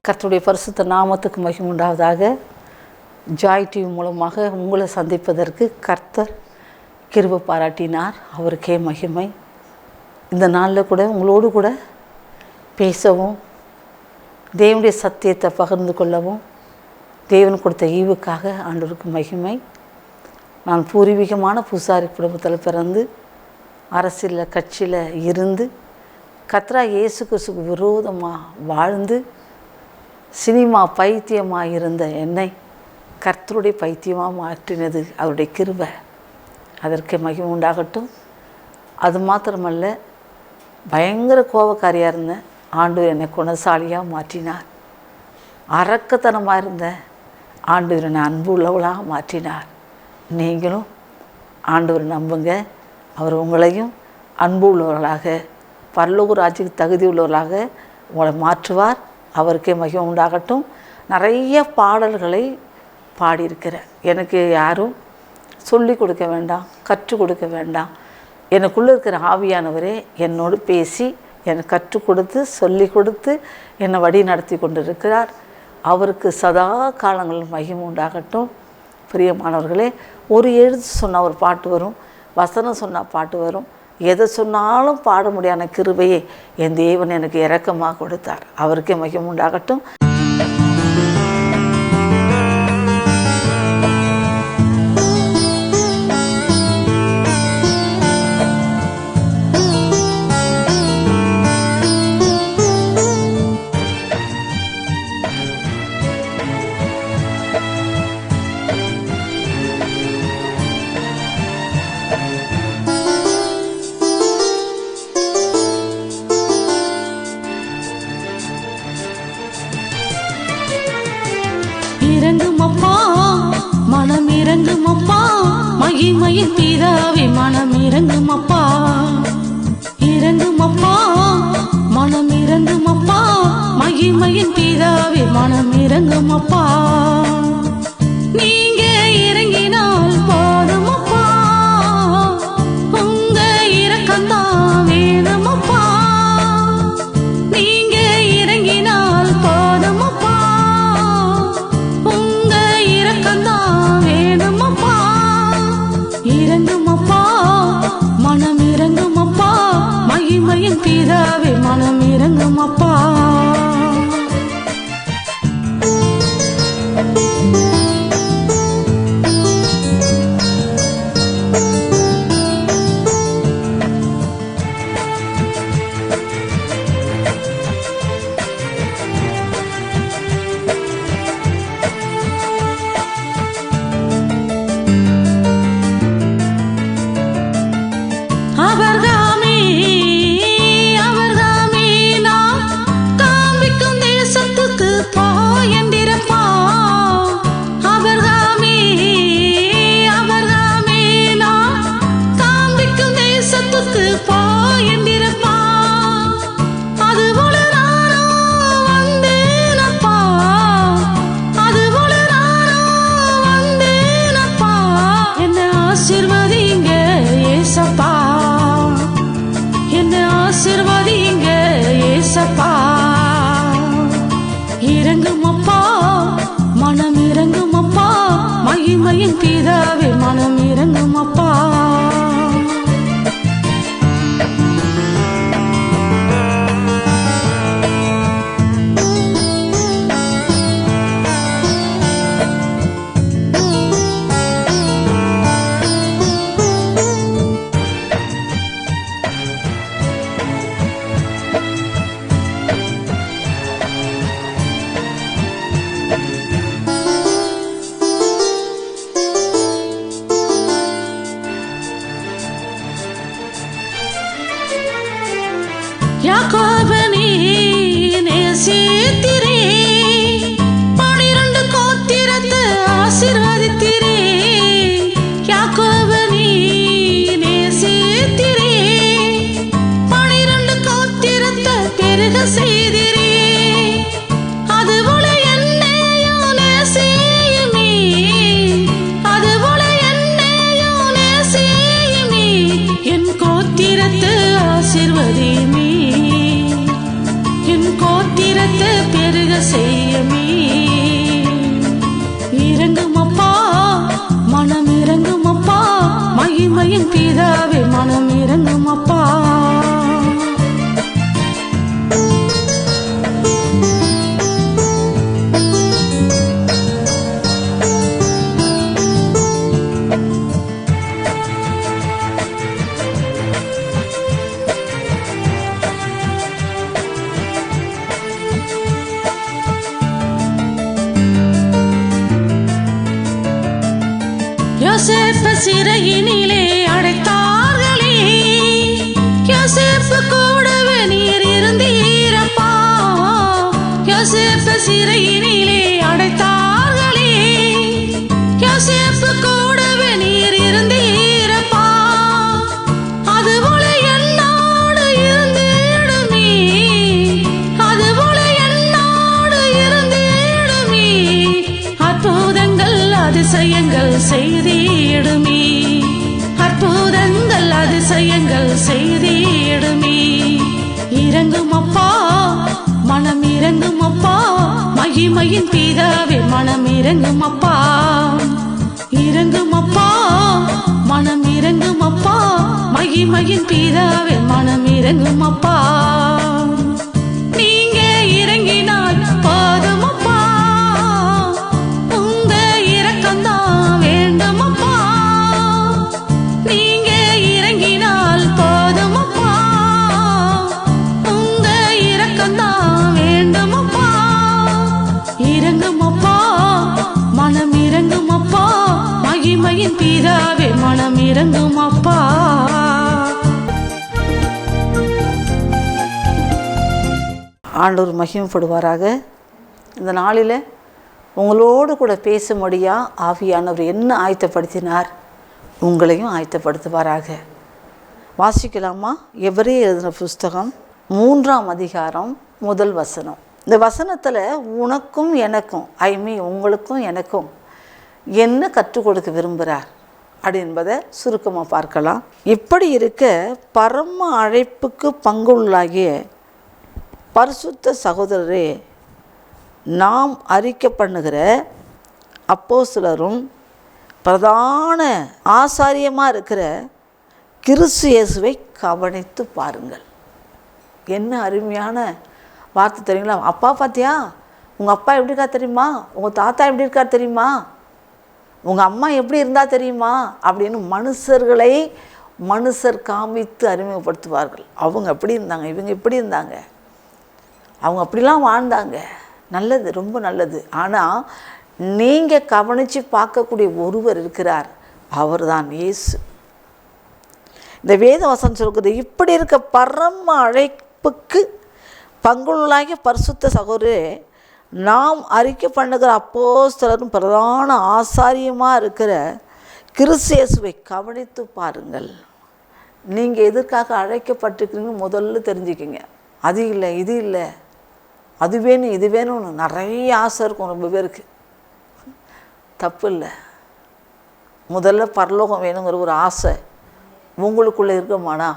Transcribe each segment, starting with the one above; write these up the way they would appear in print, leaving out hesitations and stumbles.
கர்த்தருடைய பரிசுத்த நாமத்துக்கு மகிமை உண்டாவதாக. ஜாய் டிவி மூலமாக உங்களை சந்திப்பதற்கு கர்த்தர் கிருபை பாராட்டினார். அவருக்கே மகிமை. இந்த நாளில் கூட உங்களோடு கூட பேசவும், தேவனுடைய சத்தியத்தை பகிர்ந்து கொள்ளவும், தேவன் கொடுத்த ஈவுக்காக ஆண்டவருக்கு மகிமை. நான் பூர்வீகமான பூசாரி குடும்பத்தில் பிறந்து அரசியலில் கட்சியில் இருந்து கர்த்தராகிய இயேசு கிறிஸ்துவுக்கு விரோதமாக வாழ்ந்து சினிமா பைத்தியமாக இருந்த என்னை கர்த்தருடைய பைத்தியமாக மாற்றினது அவருடைய கிருபை. அதற்கு மகிமை உண்டாகட்டும். அது மாத்திரமல்ல, பயங்கர கோபக்காரியாக இருந்தேன். ஆண்டவர் என்னை குணசாலியாக மாற்றினார். அரக்கத்தனமாக இருந்தேன். ஆண்டவர் என்னை அன்பு உள்ளவளாக மாற்றினார். நீங்களும் ஆண்டவர் நம்புங்க. அவர் உங்களையும் அன்பு உள்ளவர்களாக, பரலோக ராஜ்யத்துக்கு தகுதி உள்ளவர்களாக உங்களை மாற்றுவார். அவருக்கே மகிமை உண்டாகட்டும். நிறைய பாடல்களை பாடியிருக்கிறேன். எனக்கு யாரும் சொல்லிக் கொடுக்க வேண்டாம், கற்றுக் கொடுக்க வேண்டாம். எனக்குள்ளே இருக்கிற ஆவியானவரே என்னோடு பேசி எனக்கு கற்றுக் கொடுத்து சொல்லிக் கொடுத்து என்னை வழி நடத்தி கொண்டிருக்கிறார். அவருக்கு சதா காலங்களில் மகிமை உண்டாகட்டும். பிரியமானவர்களே, ஒரு எழுத்து சொன்னால் ஒரு பாட்டு வரும், வசனம் சொன்னால் பாட்டு வரும். எதை சொன்னாலும் பாட முடியாத கிருபையை என் தேவன் எனக்கு இரக்கமாக கொடுத்தார். அவருக்கே மகிமை உண்டாகட்டும். இறங்குமப்பா, மனம் இறங்குமப்பா, மகிமையின் பிதாவே மனம் இறங்குமப்பா. இறங்குமப்பா, மனம் இறங்குமப்பா, மகிமையின் பிதாவே மனம் இறங்குமப்பா. நீங்க இறங்கினால் போதுமப்பா, உங்க இரக்கம்தான் வேணுமப்பா. நீங்க இறங்கினால் போதுமப்பா, இறங்குமப்பா, மனம் இறங்குமப்பா, மகிமையின் பிதாவே மனம் இறங்குமப்பா. அவர்தாமே நான் காண்பிக்கும் தேசத்துக்கு போ என்றிருப்பா. அவர்தாமே நான் காண்பிக்கும் தேசத்துக்கு போ என்றிருப்பா. அதுபோல நானும் வந்தேனப்பா, அதுபோல நானும் வந்தேனப்பா. என்னை ஆசீர்வதிங்க ஏசப்பா, என்னை ஆசீர்வதிங்க ஏசப்பா. இறங்குமப்பா, மனம் இறங்குமப்பா, மகிமையின் பிதாவே மனம் இறங்குமப்பா. யாக்கோபனே நேசித்தீரே, 12 கோத்திரத்தை ஆசீர்வதித்தீரே. யாக்கோபனே நேசித்தீரே, 12 கோத்திரத்தை பெருக செய்தீரே. அதுபோல என்னையும் நேசியுமே, அதுபோல என்னையும் நேசியுமே. என் கோத்திரத்தை ஆசீர்வதியுமே. இறங்கும் அப்பா, மனம் இறங்கும் அப்பா, மகிமையின் பிதாவே மனம் இறங்கும் அப்பா, இறங்கும் அப்பா, மனம் இறங்கும் அப்பா, மகிமையின் பிதாவே மனம் இறங்கும் அப்பா. நீங்க இறங்கினால் போதும் அப்பா, உங்க இரக்கம்தான் வேண்டும் அப்பா. நீங்க இறங்கினால் போதும் அப்பா, உங்க இரக்கம்தான் வேண்டும் அப்பா. இறங்கும் அப்பா, மனம் இறங்கும் அப்பா, மகிமையின் பிதாவே மனம் இறங்கும் அப்பா. ஆண்டவர் மகிமைப்படுவாராக. இந்த நாளில் உங்களோடு கூட பேசும்படியாக ஆவியானவர் என்ன ஆயத்தப்படுத்தினார், உங்களையும் ஆயத்தப்படுத்துவாராக. வாசிக்கலாமா? எபிரேயர் எழுதின புஸ்தகம் 3ஆம் அதிகாரம் 1 வசனம். இந்த வசனத்தில் உனக்கும் எனக்கும் உங்களுக்கும் எனக்கும் என்ன கற்றுக் கொடுக்க விரும்புகிறார் அப்படி என்பதை சுருக்கமாக பார்க்கலாம். இப்படி இருக்க பரம அழைப்புக்கு பங்குள்ளாகிய பரிசுத்த சகோதரரே, நாம் அறிக்கை பண்ணுகிற அப்போஸ்தலரும் பிரதான ஆசாரியமாக இருக்கிற கிறிஸ்து இயேசுவை கவனித்து பாருங்கள். என்ன அருமையான வார்த்தை தெரியுங்களா? அப்பா பார்த்தியா, உங்கள் அப்பா எப்படி இருக்கா தெரியுமா, உங்கள் தாத்தா எப்படி இருக்கா தெரியுமா, உங்கள் அம்மா எப்படி இருந்தால் தெரியுமா அப்படின்னு மனுஷர் காமித்து அறிமுகப்படுத்துவார்கள். அவங்க எப்படி இருந்தாங்க, இவங்க எப்படி இருந்தாங்க, அவங்க அப்படிலாம் வாழ்ந்தாங்க. நல்லது, ரொம்ப நல்லது. ஆனால் நீங்கள் கவனித்து பார்க்கக்கூடிய ஒருவர் இருக்கிறார், அவர் தான் இயேசு. இந்த வேத வசனம் சொல்கிறது, இப்படி இருக்க பரம அழைப்புக்கு பங்குள்ளாகிய பரிசுத்த சகோதரரே, நாம் அறிக்கை பண்ணுகிற அப்போஸ்தலரும் பிரதான ஆசாரியமாக இருக்கிற கிறிஸ்து இயேசுவை கவனித்து பாருங்கள். நீங்கள் எதற்காக அழைக்கப்பட்டிருக்கிறீங்கன்னு முதல்ல தெரிஞ்சுக்கிங்க. அது இல்லை, இது இல்லை, அது வேணும், இது வேணும்னு நிறைய ஆசை இருக்கும் ரொம்ப பேருக்கு. தப்பு இல்லை. முதல்ல பரலோகம் வேணுங்கிற ஒரு ஆசை உங்களுக்குள்ளே இருக்குமானா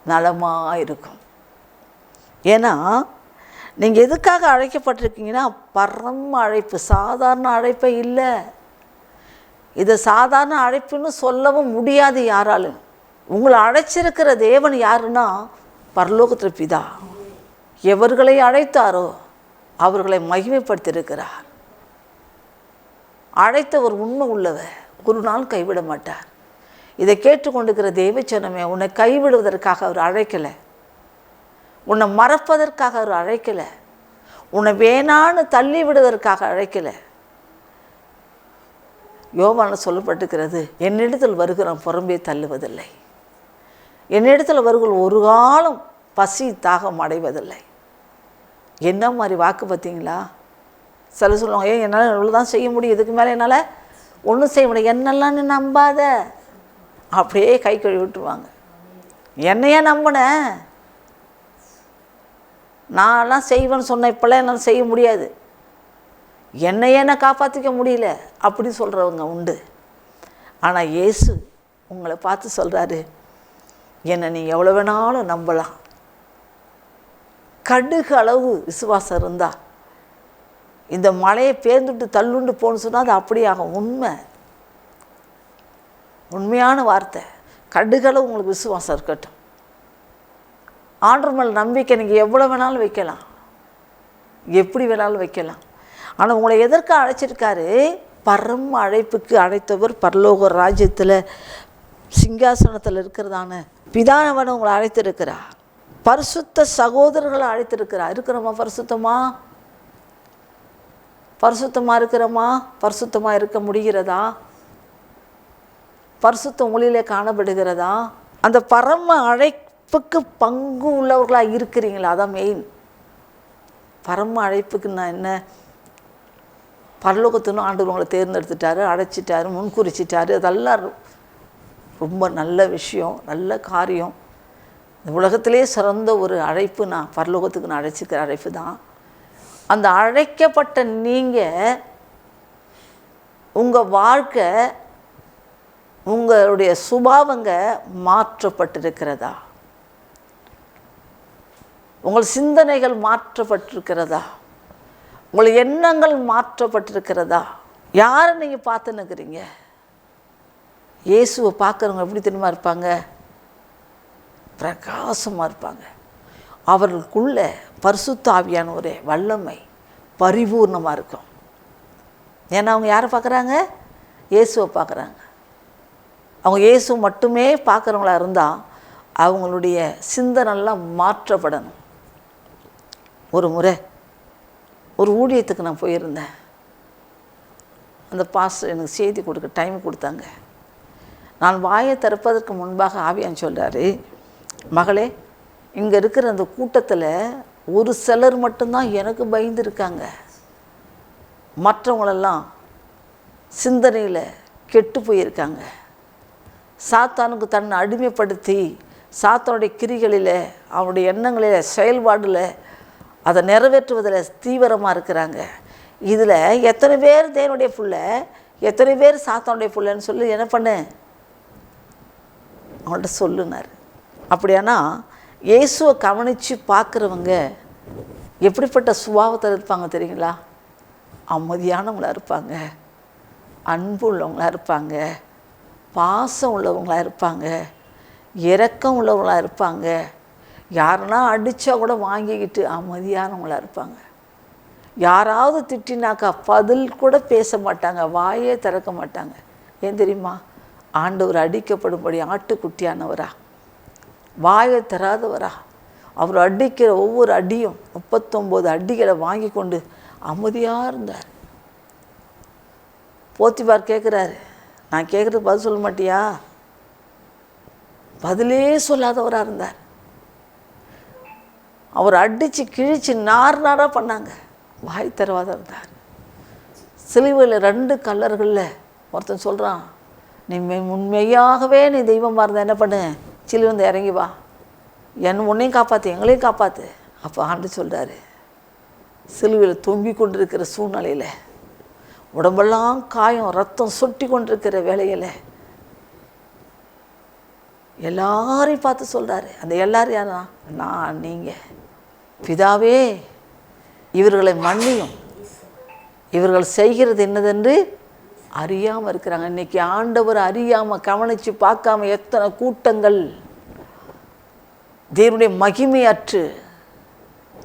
நலமாக இருக்கும். ஏன்னா நீங்கள் எதுக்காக அழைக்கப்பட்டிருக்கீங்கன்னா பரம அழைப்பு, சாதாரண அழைப்பே இல்லை. இதை சாதாரண அழைப்புன்னு சொல்லவும் முடியாது யாராலும். உங்களை அழைச்சிருக்கிற தேவன் யாருன்னா பரலோகத்தில் பிதா. எவர்களை அழைத்தாரோ அவர்களை மகிமைப்படுத்தியிருக்கிறார். அழைத்தவர் உண்மை உள்ளவர், ஒரு நாள் கைவிட மாட்டார். இதை கேட்டுக்கொண்டிருக்கிற தேவச்சனமே, உன்னை கைவிடுவதற்காக அவர் அழைக்கலை, உன்னை மறப்பதற்காக அவர் அழைக்கலை, உன்னை வேணான்னு தள்ளி விடுவதற்காக அழைக்கலை. யோவான சொல்லப்பட்டிருக்கிறது, என்னிடத்தில் வருகிறோம் புறம்பே தள்ளுவதில்லை, என்னிடத்தில் வருகிற ஒரு காலம் பசி தாகம் அடைவதில்லை. என்ன மாதிரி வாக்கு பார்த்தீங்களா? சில சொல்லுவாங்க, என்னால் இவ்வளோ தான் செய்ய முடியும், இதுக்கு மேலே என்னால் ஒன்றும் செய்ய முடியும், என்னெல்லாம் நீ நம்பாத, அப்படியே கை கழுவி விட்டுருவாங்க. என்னையே நம்பினேன், நான்லாம் செய்வேன்னு சொன்னேன், இப்போல்லாம் என்னால் செய்ய முடியாது, என்னையே நான் காப்பாற்றிக்க முடியல அப்படி சொல்கிறவங்க உண்டு. ஆனால் இயேசு உங்களை பார்த்து சொல்கிறாரு, என்னை நீ எவ்வளோ வேணாலும் நம்பலாம். கடுகு அளவு விசுவாசம் இருந்தால் இந்த மலையை பேர்ந்துட்டு தள்ளுண்டு போன்னு சொன்னால் அது அப்படியே ஆகும். உண்மையான வார்த்தை. கடுகளவு உங்களுக்கு விசுவாசம் இருக்கட்டும். ஆண்டவர் மேல் நம்பிக்கை நீங்கள் எவ்வளோ வேணாலும் வைக்கலாம், எப்படி வேணாலும் வைக்கலாம். ஆனால் உங்களை எதற்கு அழைச்சிருக்காரு? பரம அழைப்புக்கு அழைத்தவர் பரலோக ராஜ்யத்தில் சிங்காசனத்தில் இருக்கிறதான பிதானவனை உங்களை அழைத்திருக்கிறார். பரிசுத்த சகோதரர்களை அழைத்திருக்கிறார். இருக்கிறோமா? பரிசுத்தமாக இருக்கிறோமா? பரிசுத்தமாக இருக்க முடிகிறதா? பரிசுத்தம் ஒளியிலே காணப்படுகிறதா? அந்த பரம அழைப்புக்கு பங்கு உள்ளவர்களாக இருக்கிறீங்களா? அதான் மெயின். பரம அழைப்புக்கு நான் என்ன, பரலோகத்தினும் ஆண்டவர் உங்களை தேர்ந்தெடுத்துட்டாரு, அழைச்சிட்டாரு, முன்குறிச்சிட்டாரு. அதெல்லாம் ரொம்ப நல்ல விஷயம், நல்ல காரியம். இந்த உலகத்திலே சிறந்த ஒரு அழைப்பு நான் பரலோகத்துக்கு நான் அழைச்சிக்கிற அழைப்பு தான். அந்த அழைக்கப்பட்ட நீங்கள் உங்கள் வாழ்க்கை, உங்களுடைய சுபாவங்க மாற்றப்பட்டிருக்கிறதா? உங்கள் சிந்தனைகள் மாற்றப்பட்டிருக்கிறதா? உங்கள் எண்ணங்கள் மாற்றப்பட்டிருக்கிறதா? யாரை நீங்கள் பார்த்துன்னுக்கிறீங்க? இயேசுவை பார்க்குறவங்க எப்படி தெரியுமா இருப்பாங்க? பிரகாசமாக இருப்பாங்க. அவர்களுக்குள்ள பரிசுத்த ஆவியானவரே வல்லமை பரிபூர்ணமாக இருக்கும். ஏன்னா அவங்க யாரை பார்க்குறாங்க? இயேசுவை பார்க்குறாங்க. அவங்க இயேசு மட்டுமே பார்க்குறவங்களா இருந்தால் அவங்களுடைய சிந்தனைலாம் மாற்றப்படணும். ஒரு முறை ஒரு ஊழியத்துக்கு நான் போயிருந்தேன். அந்த பாஸ்டர் எனக்கு செய்தி கொடுக்க டைம் கொடுத்தாங்க. நான் வாயை திறப்பதற்கு முன்பாக ஆவியான் சொல்கிறாரு, மகளே, இங்கே இருக்கிற அந்த கூட்டத்தில் ஒரு சிலர் மட்டும்தான் எனக்கு பயந்துருக்காங்க. மற்றவங்களெல்லாம் சிந்தனையில் கெட்டு போயிருக்காங்க. சாத்தானுக்கு தன்னை அடிமைப்படுத்தி சாத்தானுடைய கிரிகளில், அவனுடைய எண்ணங்களில், செயல்பாடில், அதை நிறைவேற்றுவதில் தீவிரமாக இருக்கிறாங்க. இதில் எத்தனை பேர் தேவனுடைய புள்ள, எத்தனை பேர் சாத்தானுடைய புள்ளன்னு சொல்லி என்ன பண்ணு, அவன்கிட்ட சொல்லுனார். அப்படியானா இயேசுவை கவனித்து பார்க்குறவங்க எப்படிப்பட்ட சுபாவத்தில் இருப்பாங்க தெரியுங்களா? அமைதியானவங்களாக இருப்பாங்க, அன்பு உள்ளவங்களாக இருப்பாங்க, பாசம் உள்ளவங்களாக இருப்பாங்க, இரக்கம் உள்ளவங்களாக இருப்பாங்க. யாருன்னா அடித்தா கூட வாங்கிக்கிட்டு அமைதியானவங்களாக இருப்பாங்க. யாராவது திட்டினாக்கா பதில் கூட பேச மாட்டாங்க, வாயே திறக்க மாட்டாங்க. ஏன் தெரியுமா? ஆண்டவர் அடிக்கப்படும்படி ஆட்டுக்குட்டியானவரா, வாயை தராதவரா. அவர் அடிக்கிற ஒவ்வொரு அடியும் 39 அடிகளை வாங்கி கொண்டு அமைதியாக இருந்தார். போத்திபார் கேட்குறாரு, நான் கேட்குறது பதில் சொல்ல மாட்டியா? பதிலே சொல்லாதவராக இருந்தார். அவர் அடித்து கிழித்து நாராக பண்ணாங்க, வாய் தரவாத இருந்தார். சிலுவையில் 2 கல்லர்களில் ஒருத்தன் சொல்கிறான், நீ உண்மையாகவே நீ தெய்வமாக இருந்தால் என்ன பண்ணு, சிலுவை வந்து இறங்கி வா, உன்னையும் காப்பாற்று, எங்களையும் காப்பாற்று. அப்போ ஆண்டு சொல்கிறாரு, சிலுவையில் தொங்கி கொண்டிருக்கிற சூழ்நிலையில், உடம்பெல்லாம் காயம், ரத்தம் சொட்டி கொண்டிருக்கிற வேலையில் எல்லாரையும் பார்த்து சொல்கிறாரு. அந்த எல்லாரும் யாரா? நான், நீங்கள். பிதாவே, இவர்களை மன்னியும், இவர்கள் செய்கிறது என்னதென்று அறியாமல் இருக்கிறாங்க. இன்றைக்கி ஆண்டவர் அறியாமல் கவனித்து பார்க்காம எத்தனை கூட்டங்கள் தேவனுடைய மகிமையற்று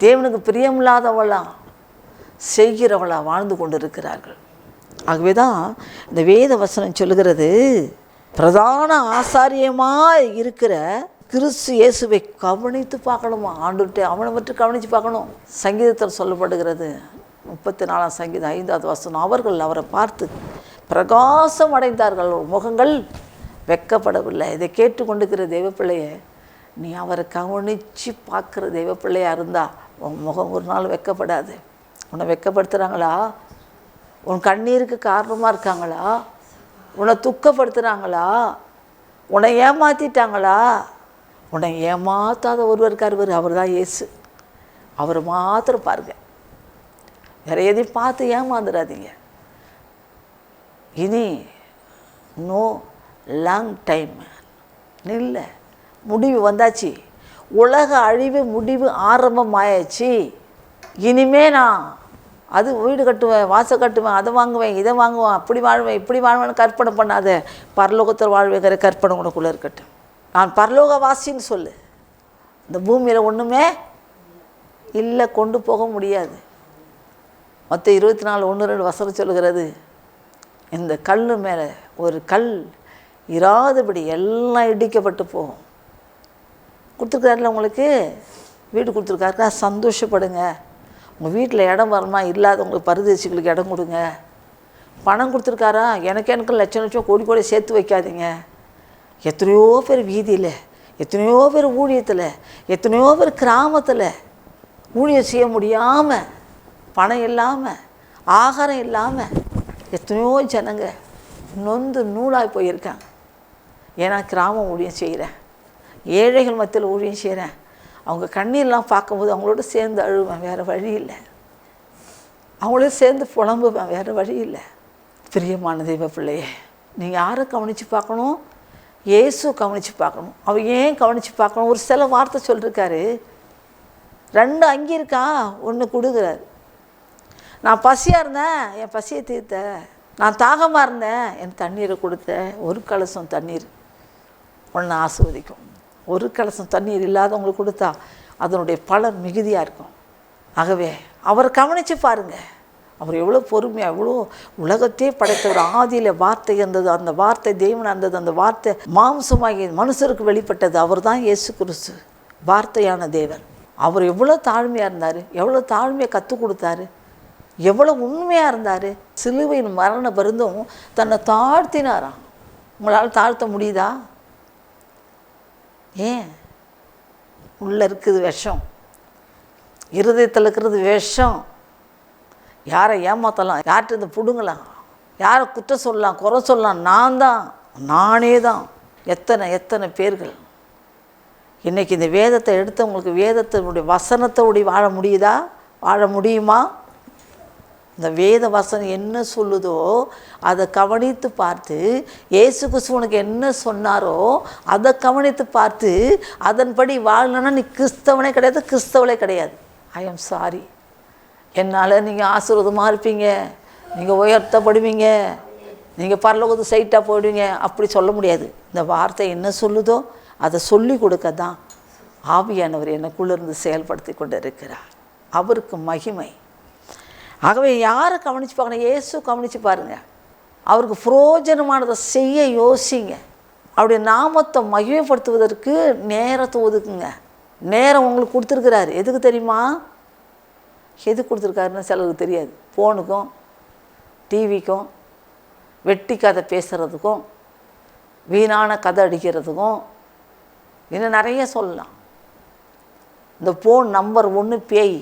தேவனுக்கு பிரியமில்லாதவளா செய்கிறவளா வாழ்ந்து கொண்டு இருக்கிறார்கள். ஆகவே தான் இந்த வேத வசனம் சொல்லுகிறது, பிரதான ஆசாரியமாக இருக்கிற கிறிஸ்து இயேசுவை கவனித்து பார்க்கணுமா? ஆண்டுகிட்ட அவனை மட்டும் கவனித்து பார்க்கணும். சங்கீதத்தில் சொல்லப்படுகிறது, 34ஆம் சங்கீதம் 5வது வசனம், அவர்கள் அவரை பார்த்து பிரகாசம் அடைந்தார்கள், முகங்கள் வெட்கப்படவில்லை. இதை கேட்டுக்கொண்டிருக்கிற தெய்வப்பிள்ளையை, நீ அவரை கவனித்து பார்க்குற தெய்வப்பிள்ளையாக இருந்தால் உன் முகம் ஒரு நாள் வெட்கப்படாது. உன்னை வெட்கப்படுத்துகிறாங்களா? உன் கண்ணீருக்கு காரணமாக இருக்காங்களா? உன்னை துக்கப்படுத்துகிறாங்களா? உன்னை ஏமாற்றிட்டாங்களா? உன்னை ஏமாற்றாத ஒருவர் இருக்கார், அவர் தான் இயேசு. அவரை மாத்திரம் பாருங்க, வேற எதையும் பார்த்து ஏமாந்துடாதீங்க. இனி நோ லாங் டைம் இல்லை, முடிவு வந்தாச்சு. உலக அழிவு முடிவு ஆரம்பமாயாச்சு. இனிமே நான் அது வீடு கட்டுவேன், வாசல் கட்டுவேன், அதை வாங்குவேன், இதை வாங்குவேன், அப்படி வாழ்வேன், இப்படி வாழ்வேன்னு கற்பனை பண்ணாத. பரலோகத்தில் வாழ்வேங்கிற கற்பனை உனக்குள்ளே இருக்கட்டும். நான் பரலோகவாசின்னு சொல்லு. இந்த பூமியில் ஒன்றுமே இல்லை, கொண்டு போக முடியாது. மற்ற 24:1-2 வசனம் சொல்லுகிறது, இந்த கல் மேலே ஒரு கல் இராதபடி எல்லாம் இடிக்கப்பட்டு போகும். கொடுத்துருக்காருல உங்களுக்கு, வீடு கொடுத்துருக்காருக்கா, சந்தோஷப்படுங்க. உங்கள் வீட்டில் இடம் வரமா, இல்லாதவங்களுக்கு பரதேசிகளுக்கு இடம் கொடுங்க. பணம் கொடுத்துருக்காரா, எனக்கு லட்சம் கோடி கோடி சேர்த்து வைக்காதீங்க. எத்தனையோ பேர் வீதியில், எத்தனையோ பேர் ஊழியத்தில், எத்தனையோ பேர் கிராமத்தில் ஊழியம் செய்ய முடியாமல், பணம் இல்லாமல், ஆகாரம் இல்லாமல் எத்தனையோ ஜனங்க நொந்து நூலாக போயிருக்காங்க. ஏன்னா கிராமம் ஊழியம் செய்கிறேன், ஏழைகள் மத்தியில் ஊழியம் செய்கிறேன். அவங்க கண்ணீர்லாம் பார்க்கும்போது அவங்களோட சேர்ந்து அழுவேன், வேறு வழி இல்லை. அவங்களோட சேர்ந்து புலம்புவேன், வேறு வழி இல்லை. பிரியமான தெய்வ பிள்ளையே, நீங்கள் யாரை கவனித்து பார்க்கணும்? இயேசு கவனித்து பார்க்கணும். அவர் ஏன் கவனித்து பார்க்கணும்? ஒரு சில வார்த்தை சொல்லியிருக்காரு, 2 அங்கி இருக்கா, 1 கொடுக்குறாரு. நான் பசியாக இருந்தேன், என் பசியை தீர்த்த. நான் தாகமாக இருந்தேன், என் தண்ணீரை கொடுத்த. 1 கலசம் தண்ணீர் ஒன்று ஆசீர்வதிக்கும். 1 கலசம் தண்ணீர் இல்லாதவங்களுக்கு கொடுத்தா அதனுடைய பலன் மிகுதியாக இருக்கும். ஆகவே அவரை கவனித்து பாருங்கள். அவர் எவ்வளோ பொறுமையாக, எவ்வளோ உலகத்தையே படைத்தவர். ஆதியில் வார்த்தை இருந்தது, அந்த வார்த்தை தேவனாக இருந்தது, அந்த வார்த்தை மாம்சமாகி மனுஷருக்கு வெளிப்பட்டது. அவர் தான் இயேசு கிறிஸ்து, வார்த்தையான தேவன். அவர் எவ்வளோ தாழ்மையாக இருந்தார், எவ்வளோ தாழ்மையை கற்றுக் கொடுத்தாரு, எவ்வளோ உண்மையாக இருந்தார். சிலுவையின் மரண பருந்தும் தன்னை தாழ்த்தினாராம். உங்களால் தாழ்த்த முடியுதா? ஏன்? உள்ளே இருக்குது விஷம், இருதயத்தில் இருக்கிறது விஷம். யாரை ஏமாற்றலாம், யார்கிட்ட பிடுங்கலாம், யாரை குற்றம் சொல்லலாம், குறை சொல்லலாம். நானே தான். எத்தனை பேர்கள் இன்றைக்கி இந்த வேதத்தை எடுத்தவங்களுக்கு வேதத்தினுடைய வசனத்தோடி வாழ முடியுதா? வாழ முடியுமா? இந்த வேத வசனம் என்ன சொல்லுதோ அதை கவனித்து பார்த்து, இயேசு கிறிஸ்துவனுக்கு என்ன சொன்னாரோ அதை கவனித்து பார்த்து அதன்படி வாழணுன்னா நீ கிறிஸ்தவனே கிடையாது, கிறிஸ்தவளே கிடையாது. I am sorry. என்னால் நீங்கள் ஆசீர்வாதமாக இருப்பீங்க, நீங்கள் உயர்த்தப்படுவீங்க, நீங்கள் பரலோகத்துக்கு சைட்டாக போயிடுவீங்க அப்படி சொல்ல முடியாது. இந்த வார்த்தை என்ன சொல்லுதோ அதை சொல்லி கொடுக்க தான் ஆவியானவர் எனக்குள்ளேருந்து செயல்படுத்தி கொண்டு இருக்கிறார். அவருக்கு மகிமை. ஆகவே யாரை கவனித்து பார்க்கணும்? இயேசு கவனித்து பாருங்கள். அவருக்கு புரோஜனமானதை செய்ய யோசிங்க. அவருடைய நாமத்தை மகிமைப்படுத்துவதற்கு நேரத்தை ஒதுக்குங்க. நேரம் உங்களுக்கு கொடுத்துருக்கிறாரு. எதுக்கு தெரியுமா? எது கொடுத்துருக்காருன்னு சிலருக்கு தெரியாது. ஃபோனுக்கும், டிவிக்கும், வெட்டி கதை பேசுகிறதுக்கும், வீணான கதை அடிக்கிறதுக்கும், இன்னும் நிறைய சொல்லலாம். இந்த ஃபோன் நம்பர் 1 பேய்,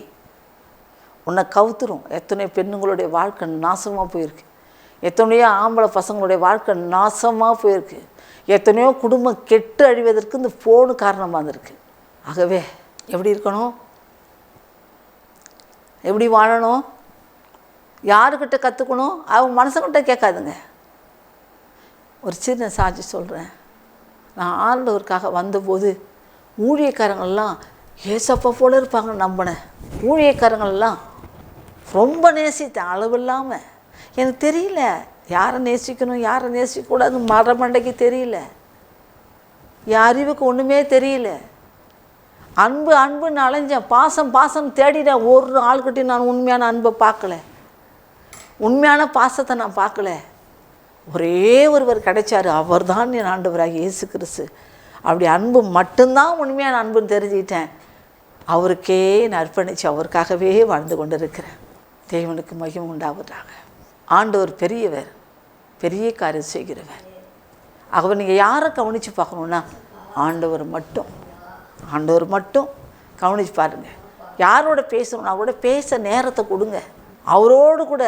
உன்னை கவுத்துரும். எத்தனையோ பெண்ணுங்களுடைய வாழ்க்கை நாசமாக போயிருக்கு, எத்தனையோ ஆம்பளை பசங்களுடைய வாழ்க்கை நாசமாக போயிருக்கு, எத்தனையோ குடும்பம் கெட்டு அழிவதற்கு இந்த ஃபோனு காரணமாக இருந்திருக்கு. ஆகவே எப்படி இருக்கணும்? எப்படி வாழணும்? யாருக்கிட்ட கற்றுக்கணும்? அவங்க மனசுக்கிட்ட கேட்காதுங்க. ஒரு சின்ன சாட்சி சொல்கிறேன். நான் ஆண்டவருக்காக வந்தபோது ஊழியக்காரங்கள்லாம் ஏசப்பா போல இருப்பாங்கன்னு நம்பினேன். ஊழியக்காரங்கள்லாம் ரொம்ப நேசித்தேன், அளவில்லாமல். எனக்கு தெரியல யாரை நேசிக்கணும் யாரை நேசிக்கக்கூடாது, மரமண்டைக்கு தெரியல, என் அறிவுக்கு ஒன்றுமே தெரியல. அன்புன்னு அலைஞ்சேன், பாசம் தேடினேன். ஒரு ஆள்கிட்டையும் நான் உண்மையான அன்பை பார்க்கல, உண்மையான பாசத்தை நான் பார்க்கல. ஒரே ஒருவர் கிடைச்சார், அவர் தான் என் ஆண்டவராக இயேசு கிறிஸ்து. அப்படி அன்பு மட்டும்தான் உண்மையான அன்புன்னு தெரிஞ்சுக்கிட்டேன். அவருக்கே நான் அர்ப்பணித்து அவருக்காகவே வாழ்ந்து கொண்டு இருக்கிறேன். தேவனுக்கு மகிமை உண்டாவதாக. ஆண்டவர் பெரியவர், பெரிய காரியம் செய்கிறவர். ஆகவே நீங்கள் யாரை கவனித்து பார்க்கணுன்னா ஆண்டவர் மட்டும் கவனித்து பாருங்கள். யாரோட பேசணும் அவரோட பேச நேரத்தை கொடுங்க. அவரோடு கூட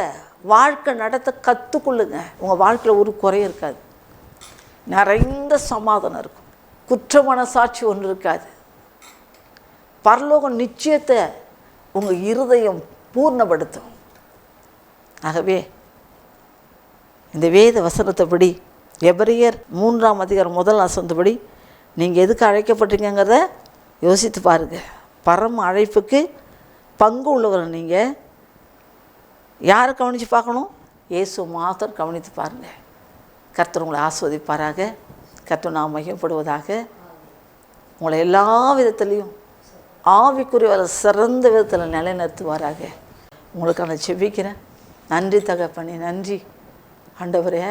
வாழ்க்கை நடத்த கற்றுக்கொள்ளுங்க. உங்கள் வாழ்க்கையில் ஒரு குறை இருக்காது, நிறைந்த சமாதானம் இருக்கும், குற்ற மனசாட்சி ஒன்று இருக்காது. பரலோகம் நிச்சயத்தை உங்கள் இருதயம் பூர்ணப்படுத்தும். ஆகவே இந்த வேத வசனத்தைப்படி எபிரேயர் 3ஆம் அதிகாரம் 1 வசனத்தைப்படி நீங்கள் எதுக்கு அழைக்கப்பட்டிருக்கங்கிறத யோசித்து பாருங்கள். பரம அழைப்புக்கு பங்கு உள்ளவர் நீங்கள். யாரை கவனித்து பார்க்கணும்? இயேசு மாத்திரம் கவனித்து பாருங்கள். கர்த்தர் உங்களை ஆஸ்வதிப்பாராக. கர்த்தர் நாம் மகிமைப்படுவதாக. உங்களை எல்லா விதத்துலேயும் ஆவிக்குரிய சிறந்த விதத்தில் நிலைநிறுத்துவாராக. உங்களுக்கு நான் செபிக்கிறேன். நன்றி தகப்பனே, நன்றி ஆண்டவரே.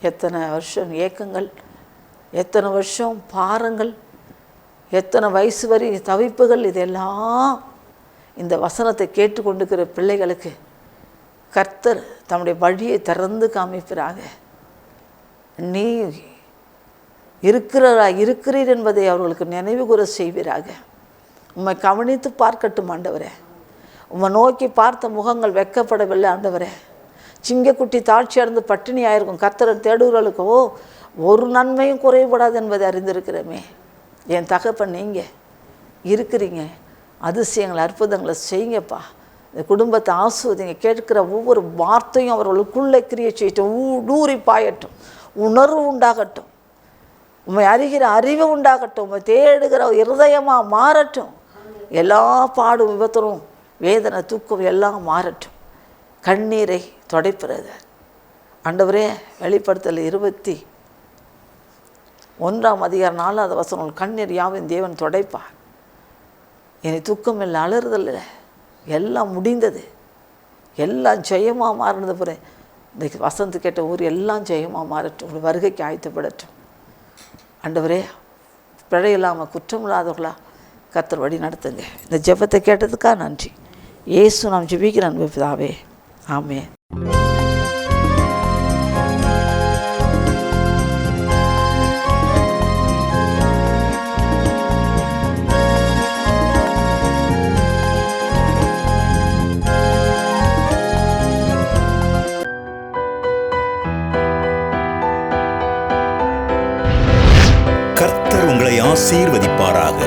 எத்தனை வருஷம் ஏக்கங்கள், எத்தனை வருஷம் பாரங்கள், எத்தனை வயசு வரை தவிப்புகள், இதெல்லாம் இந்த வசனத்தை கேட்டுக்கொண்டிருக்கிற பிள்ளைகளுக்கு கர்த்தர் தம்முடைய வழியை திறந்து காமிப்பாராக. நீ இருக்கிறீர் என்பதை அவர்களுக்கு நினைவு கூற செய்வீராக. உம்மை கவனித்து பார்க்கட்டும் ஆண்டவரே. உம்மை நோக்கி பார்த்த முகங்கள் வெட்கப்படவில்லை ஆண்டவரே. சிங்கக்குட்டி தாழ்ச்சி அடைந்து பட்டினி ஆயிருக்கும். கர்த்தரை தேடுகிறவர்களுக்கோ ஒரு நன்மையும் குறைபடாது என்பதை அறிந்திருக்கிறோமே. என் தகப்பன் நீங்கள் இருக்கிறீங்க. அதிசயங்கள் அற்புதங்களை செய்யுங்கப்பா. இந்த குடும்பத்தை ஆசுவதிங்க. கேட்கிற ஒவ்வொரு வார்த்தையும் அவர்களுக்குள்ளே கிரியை செய்யட்டும், ஊடுருவி பாயட்டும், உணர்வு உண்டாகட்டும், உண்மை அறிகிற அறிவு உண்டாகட்டும், உண்மை தேடுகிற இருதயமாக மாறட்டும். எல்லா பாடும் விபத்தரும் வேதனை துக்கம் எல்லாம் மாறட்டும். கண்ணீரை துடைப்பது ஆண்டவரே. வெளிப்படுத்தல் 21:4 கண்ணீர் யாவின் தேவன் துடைப்பார். என்னை துக்கம் இல்லை, அலறுதல் இல்லை, எல்லாம் முடிந்தது, எல்லாம் ஜெயமாக மாறினது. பிறகு இந்த வசந்து கேட்ட ஊர் எல்லாம் ஜெயமாக மாறட்டும். உங்கள் வருகைக்கு ஆயத்தப்படட்டும். ஆண்டவரே, பிழை இல்லாமல் குற்றம் இல்லாதவர்களா கர்த்தர் வழி நடத்துங்க. இந்த ஜெபத்தை கேட்டதுக்காக நன்றி. இயேசு நாம் ஜெபிக்கிற அன்பு பிதாவே, ஆமென். கர்த்தர் உங்களை ஆசீர்வதிப்பாராக.